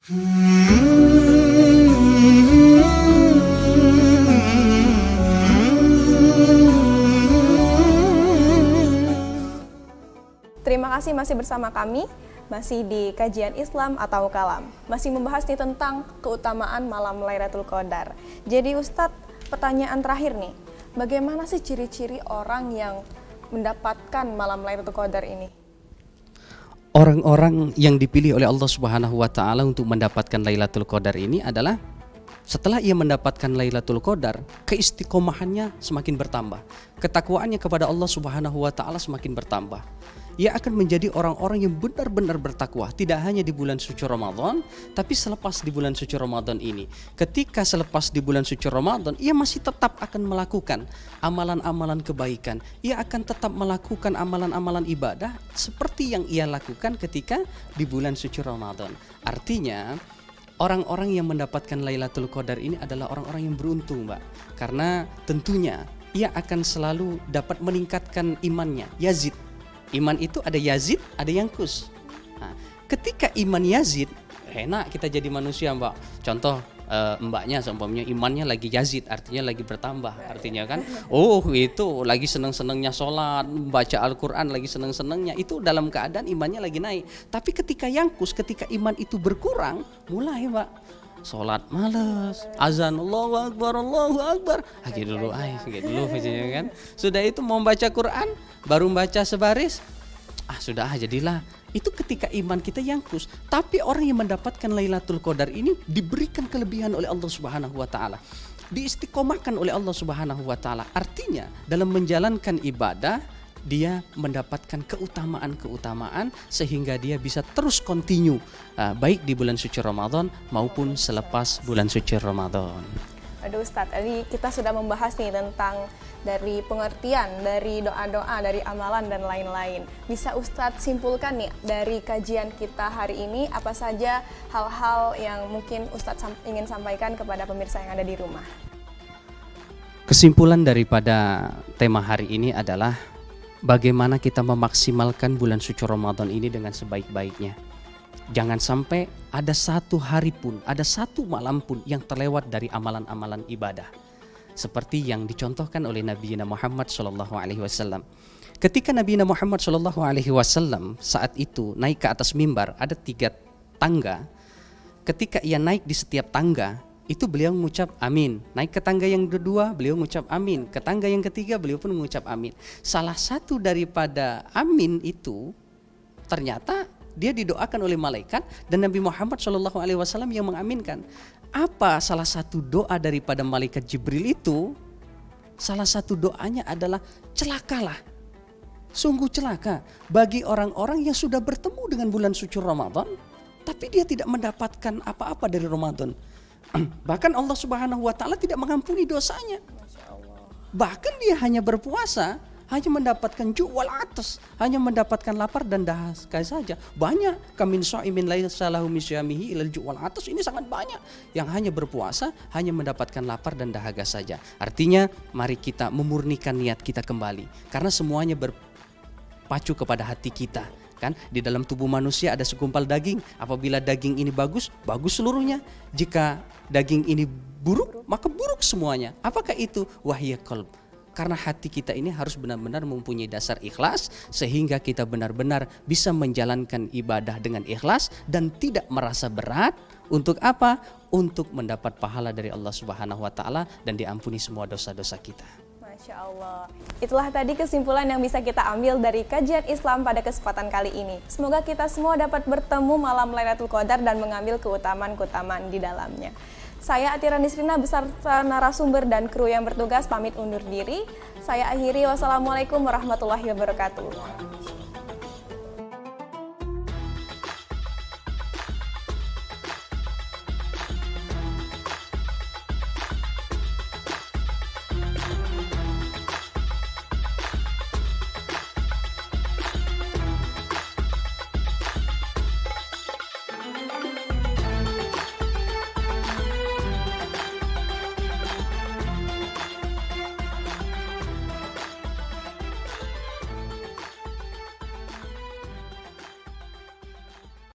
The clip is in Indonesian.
Terima kasih masih bersama kami, masih di kajian Islam atau Kalam. Masih membahas nih tentang keutamaan malam Lailatul Qadar. Jadi Ustadz, pertanyaan terakhir nih, bagaimana sih ciri-ciri orang yang mendapatkan malam Lailatul Qadar ini? Orang-orang yang dipilih oleh Allah Subhanahu wa taala untuk mendapatkan Lailatul Qadar ini adalah setelah ia mendapatkan Lailatul Qadar, keistiqomahannya semakin bertambah. Ketakwaannya kepada Allah Subhanahu wa taala semakin bertambah. Ia akan menjadi orang-orang yang benar-benar bertakwa, tidak hanya di bulan suci Ramadan, tapi selepas di bulan suci Ramadan ini. Ketika selepas di bulan suci Ramadan, ia masih tetap akan melakukan amalan-amalan kebaikan. Ia akan tetap melakukan amalan-amalan ibadah seperti yang ia lakukan ketika di bulan suci Ramadan. Artinya, orang-orang yang mendapatkan Lailatul Qadar ini adalah orang-orang yang beruntung, Mbak. Karena tentunya ia akan selalu dapat meningkatkan imannya, yazid. Iman itu ada yazid, ada yangkus. Nah, ketika iman yazid, enak kita jadi manusia, Mbak. Contoh mbaknya seumpamanya imannya lagi yazid, artinya lagi bertambah, artinya kan, oh itu lagi seneng-senengnya sholat, baca Al-Quran, lagi seneng-senengnya, itu dalam keadaan imannya lagi naik. Tapi ketika yangkus, ketika iman itu berkurang, mulai, Mbak, sholat males, azan Allahu Akbar, gitu dulu, kan. Sudah itu mau baca Quran, baru baca sebaris, sudah jadilah. Itu ketika iman kita yangkus. Tapi orang yang mendapatkan Lailatul Qadar ini diberikan kelebihan oleh Allah Subhanahu wa taala. Diistiqomahkan oleh Allah Subhanahu wa taala. Artinya dalam menjalankan ibadah dia mendapatkan keutamaan-keutamaan sehingga dia bisa terus continue baik di bulan suci Ramadan maupun selepas bulan suci Ramadan. Aduh Ustadz, tadi kita sudah membahas nih tentang dari pengertian, dari doa-doa, dari amalan dan lain-lain. Bisa Ustadz simpulkan nih dari kajian kita hari ini apa saja hal-hal yang mungkin Ustadz ingin sampaikan kepada pemirsa yang ada di rumah? Kesimpulan daripada tema hari ini adalah bagaimana kita memaksimalkan bulan suci Ramadan ini dengan sebaik-baiknya. Jangan sampai ada satu hari pun, ada satu malam pun yang terlewat dari amalan-amalan ibadah. Seperti yang dicontohkan oleh Nabi Muhammad SAW. Ketika Nabi Muhammad SAW saat itu naik ke atas mimbar, ada 3 tangga. Ketika ia naik di setiap tangga, itu beliau mengucap amin. Naik ke tangga yang kedua, beliau mengucap amin. Ke tangga yang ketiga, beliau pun mengucap amin. Salah satu daripada amin itu ternyata dia didoakan oleh malaikat dan Nabi Muhammad SAW yang mengaminkan. Apa salah satu doa daripada malaikat Jibril itu? Salah satu doanya adalah celakalah. Sungguh celaka bagi orang-orang yang sudah bertemu dengan bulan suci Ramadan, tapi dia tidak mendapatkan apa-apa dari Ramadan. Bahkan Allah Subhanahu wa taala tidak mengampuni dosanya. Bahkan dia hanya berpuasa, hanya mendapatkan ju'wal atas, hanya mendapatkan lapar dan dahaga saja. Banyak kamin sha'imin laisa lahu min syiyamihi ilal ju'wal atas, ini sangat banyak yang hanya berpuasa, hanya mendapatkan lapar dan dahaga saja. Artinya mari kita memurnikan niat kita kembali, karena semuanya berpacu kepada hati kita. Kan di dalam tubuh manusia ada segumpal daging. Apabila daging ini bagus, bagus seluruhnya. Jika daging ini buruk, maka buruk semuanya. Apakah itu? Wahya qalb. Karena hati kita ini harus benar-benar mempunyai dasar ikhlas sehingga kita benar-benar bisa menjalankan ibadah dengan ikhlas dan tidak merasa berat. Untuk apa? Untuk mendapat pahala dari Allah Subhanahu wa taala dan diampuni semua dosa-dosa kita. Masya Allah. Itulah tadi kesimpulan yang bisa kita ambil dari kajian Islam pada kesempatan kali ini. Semoga kita semua dapat bertemu malam Lailatul Qadar dan mengambil keutamaan-keutamaan di dalamnya. Saya Atira Nisrina beserta narasumber dan kru yang bertugas pamit undur diri. Saya akhiri, wassalamualaikum warahmatullahi wabarakatuh.